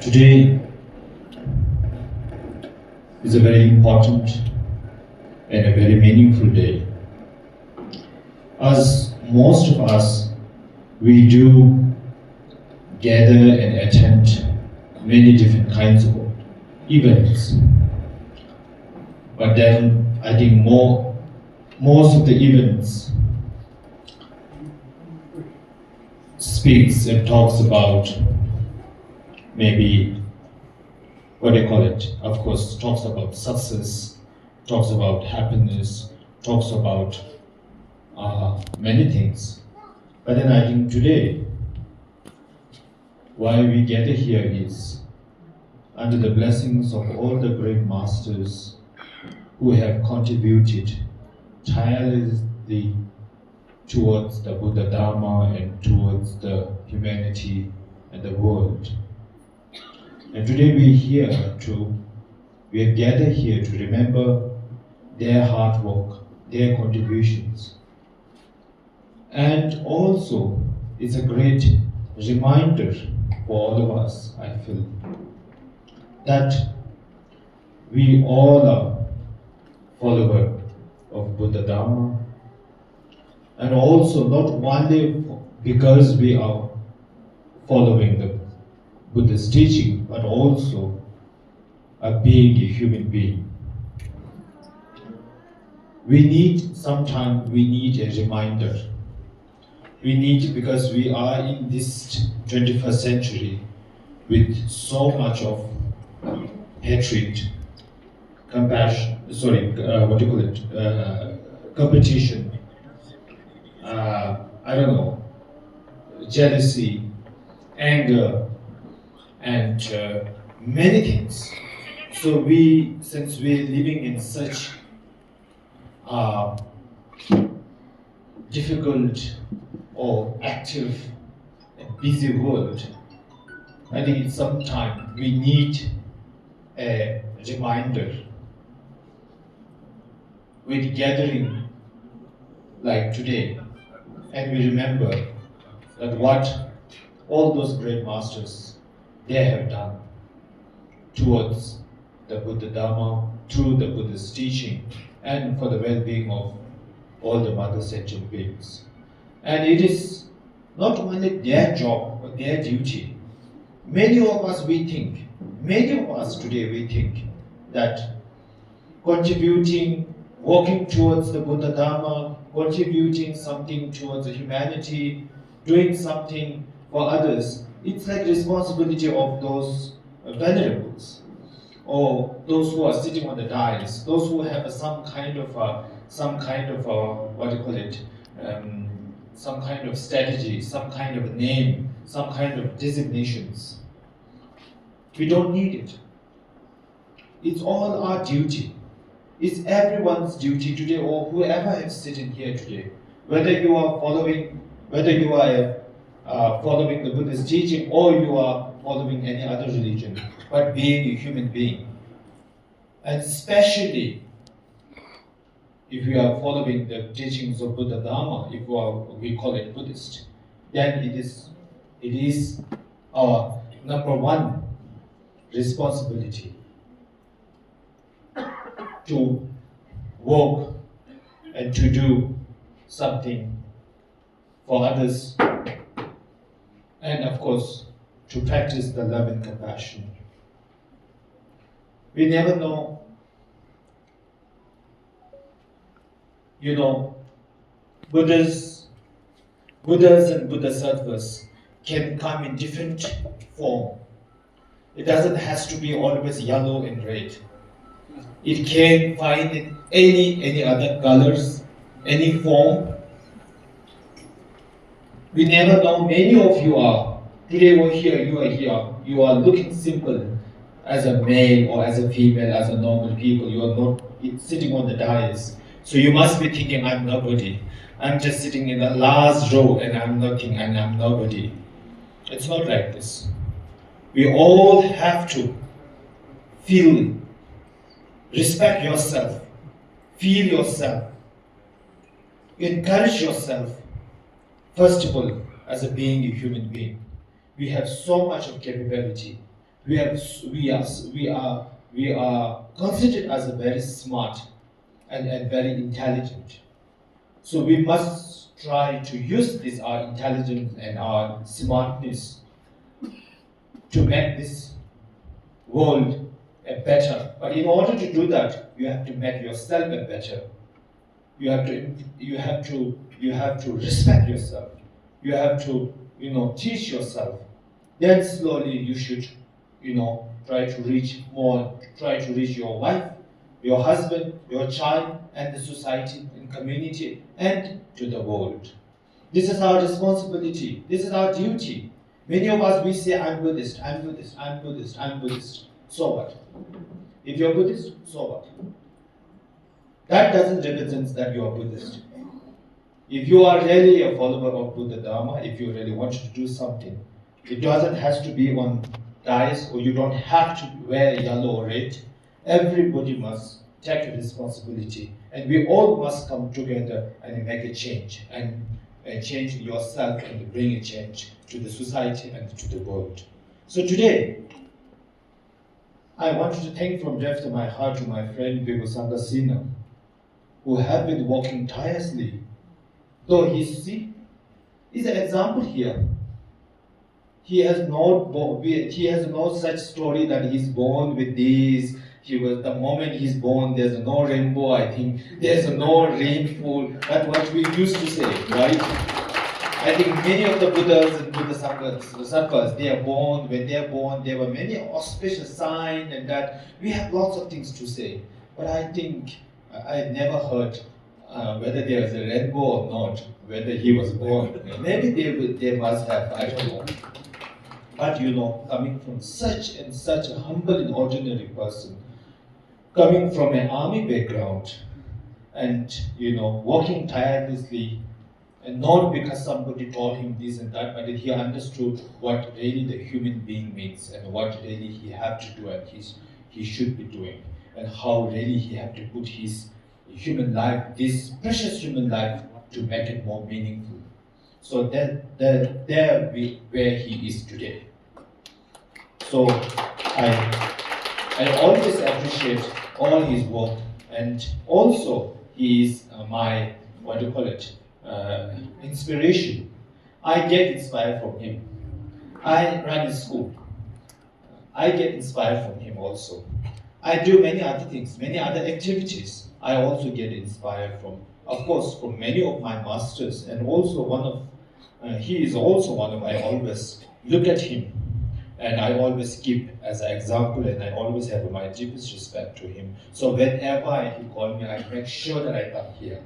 Today is a very important and a very meaningful day. As most of us, we do gather and attend many different kinds of events. But then I think most of the events speaks and talks about maybe what they call it, of course, talks about success, talks about happiness, talks about many things. But then I think today, why we gather here is under the blessings of all the great masters who have contributed tirelessly towards the Buddha Dharma and towards the humanity and the world. And today we have gathered here to remember their hard work, their contributions. And also, it's a great reminder for all of us, I feel, that we all are followers of Buddha Dharma, and also not only because we are following the Buddha's teaching, but also being a human being. Sometimes we need a reminder. We need, because we are in this 21st century with so much of hatred, compassion, competition, jealousy, anger, and many things. So since we're living in such difficult or active and busy world, I think it's sometime we need a reminder with gathering like today, and we remember that what all those great masters they have done towards the Buddha Dharma, through the Buddha's teaching, and for the well-being of all the mother sentient beings. And it is not only their job, but their duty. Many of us today we think that contributing, working towards the Buddha Dharma, contributing something towards the humanity, doing something for others, it's like responsibility of those venerables, or those who are sitting on the dais, those who have some kind of some kind of strategy, some kind of name, some kind of designations. We don't need it. It's all our duty. It's everyone's duty today, or whoever is sitting here today, whether you are following the Buddhist teaching, or you are following any other religion, but being a human being. And especially if you are following the teachings of Buddha Dharma, we call it Buddhist, then it is our number one responsibility to work and to do something for others, and of course to practice the love and compassion. We never know, Buddhas and Bodhisattvas can come in different form. It doesn't have to be always yellow and red. It can find in any other colors, any form. We never know. Many of you are today. You are here. You are looking simple as a male or as a female, as a normal people. You are not sitting on the dais. So you must be thinking, I'm nobody. I'm just sitting in the last row and I'm nothing and I'm nobody. It's not like this. We all have to respect yourself, feel yourself, encourage yourself. First of all, as a human being, we have so much of capability. We are we are considered as a very smart and very intelligent. So we must try to use this our intelligence and our smartness to make this world a better. But in order to do that, you have to make yourself a better. You have to respect yourself. You have to teach yourself. Then slowly you should try to reach more. Try to reach your wife, your husband, your child, and the society and community, and to the world. This is our responsibility. This is our duty. Many of us, we say, I'm Buddhist, I'm Buddhist, I'm Buddhist, I'm Buddhist. So what? If you're Buddhist, so what? That doesn't represent that you are Buddhist. If you are really a follower of Buddha Dharma, if you really want to do something, it doesn't have to be on dyes, or you don't have to wear yellow or red. Everybody must take a responsibility, and we all must come together and make a change, and change yourself and bring a change to the society and to the world. So today, I want to thank from depth of my heart to my friend Bibu Sangasina, who have been working tirelessly. Though he's an example here. He has no such story that he's born with this. The moment he's born, there's no rainbow, I think. There's no rainfall. That's what we used to say, right? I think many of the Buddhas and Buddha Sattva's, they are born, when they are born, there were many auspicious signs and that. We have lots of things to say. But I think I never heard whether there was a rainbow or not, whether he was born. Maybe they must have, I don't know. But coming from such a humble and ordinary person, coming from an army background, and working tirelessly, and not because somebody told him this and that, but he understood what really the human being means and what really he have to do and he should be doing, and how really he have to put his human life, this precious human life, to make it more meaningful. So there where he is today. So I always appreciate all his work, and also he is my inspiration. I get inspired from him. I run a school. I get inspired from him also. I do many other things, many other activities. I also get inspired from, of course, from many of my masters, and also he is also one of, I always look at him, and I always keep as an example, and I always have my deepest respect to him. So whenever he calls me, I make sure that I come here.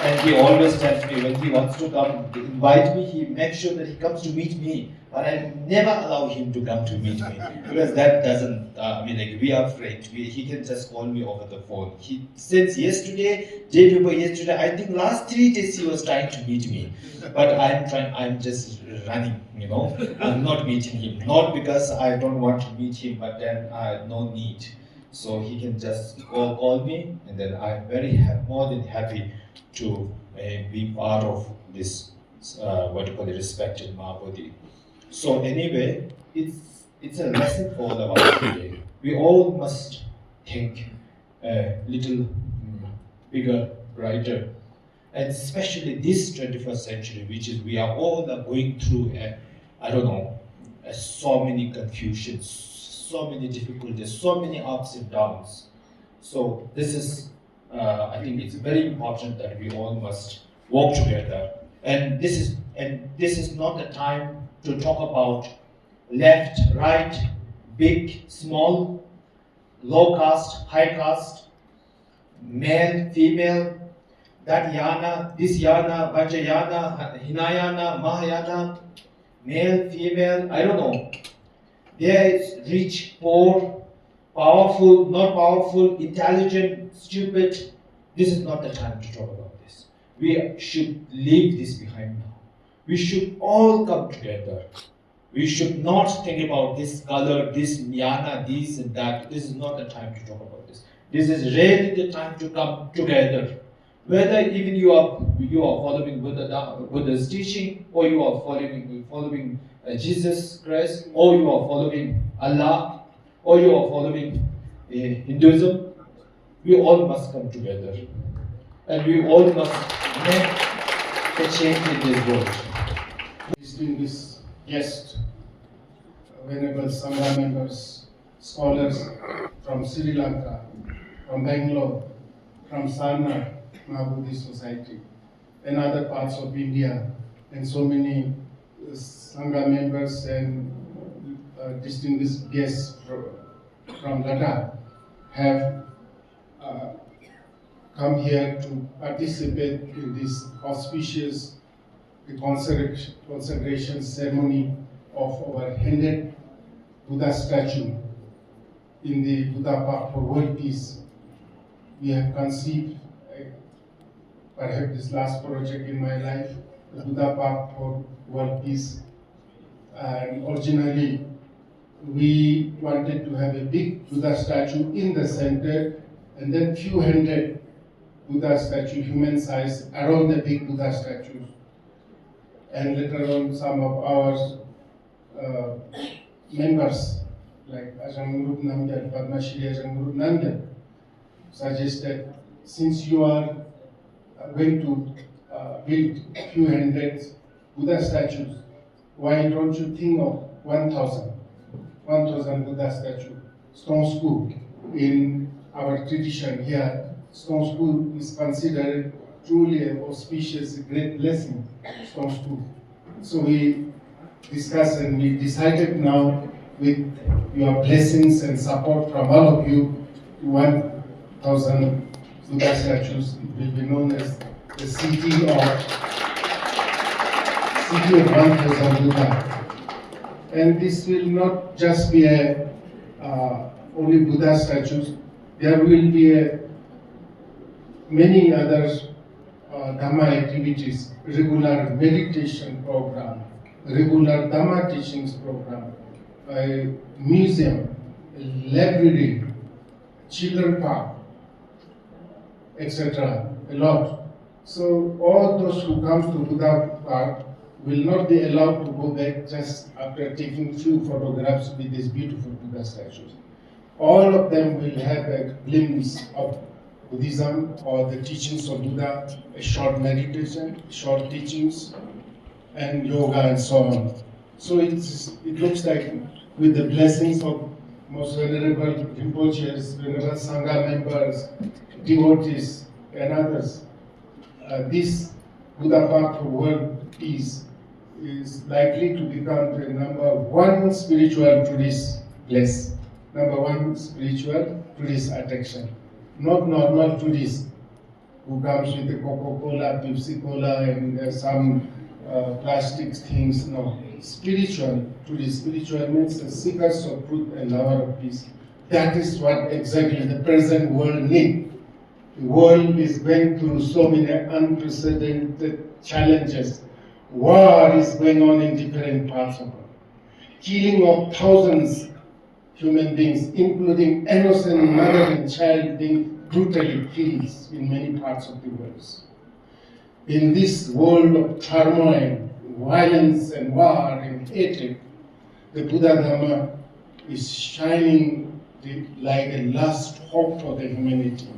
And he always tells me when he wants to come, invite me, he makes sure that he comes to meet me. But I never allow him to come to meet me, because that doesn't, we are friends. He can just call me over the phone. Since yesterday, day before yesterday, I think last 3 days he was trying to meet me. But I'm just running, I'm not meeting him. Not because I don't want to meet him, but then I have no need. So he can just call me, and then I'm more than happy to be part of this, respected Mahabodhi. So anyway, it's a lesson for all of us today. We all must think a little bigger, brighter, and especially this 21st century, which is we are all going through so many confusions, so many difficulties, so many ups and downs. So this is, I think it's very important that we all must work together. And this is not the time to talk about left, right, big, small, low caste, high caste, male, female, that yana, this yana, vajrayana, hinayana, mahayana, male, female, I don't know. There is rich, poor, powerful, not powerful, intelligent, stupid. This is not the time to talk about this. We should leave this behind now. We should all come together. We should not think about this color, this jnana, this and that. This is not the time to talk about this. This is really the time to come together Whether even you are following Buddha's teaching, or you are following Jesus Christ, or you are following Allah, or you are following Hinduism, we all must come together, and we all must make a change in this world. Distinguished guests, venerable Sangha members, scholars from Sri Lanka, from Bangalore, from Sarnath, Mahabodhi Society, and other parts of India, and so many Sangha members and distinguished guests from Ladakh have come here to participate in this auspicious consecration ceremony of our 100th Buddha statue in the Buddha Park for World Peace. We have conceived, perhaps this last project in my life, the Buddha Park for World Peace. And originally, we wanted to have a big Buddha statue in the center, and then few hundred Buddha statue, human size, around the big Buddha statues. And later on, some of our members, like Ajahn Guru Namgyal, Padma Shri Ajahn Guru Namgyal, suggested, since you are going to build a few hundred Buddha statues, why don't you think of 1,000 Buddha statue, stone school. In our tradition here, stone school is considered truly an auspicious, great blessing, stone school. So we discussed and we decided now, with your blessings and support from all of you, 1,000 Buddha statues. It will be known as the city of 1,000 Buddha. And this will not just be only Buddha statues. There will be many other Dhamma activities, regular meditation program, regular Dhamma teachings program, a museum, a library, children park, etc. A lot. So all those who come to Buddha Park will not be allowed to go back just after taking few photographs with these beautiful Buddha statues. All of them will have a glimpse of Buddhism or the teachings of Buddha, a short meditation, short teachings, and yoga and so on. So it looks like, with the blessings of most venerable Rinpoches, venerable Sangha members, devotees, and others, this Buddha Park for World Peace is likely to become the number one spiritual tourist place, number one spiritual tourist attraction. Not normal tourists who comes with the Coca-Cola, Pepsi-Cola, and some plastic things. No, spiritual tourists. Spiritual means the seekers of truth and lover of peace. That is what exactly the present world needs. The world is going through so many unprecedented challenges. War is going on in different parts of the world. Killing of thousands of human beings, including innocent mother and child, being brutally killed in many parts of the world. In this world of turmoil, violence and war and hatred, the Buddha Dhamma is shining like a last hope for the humanity.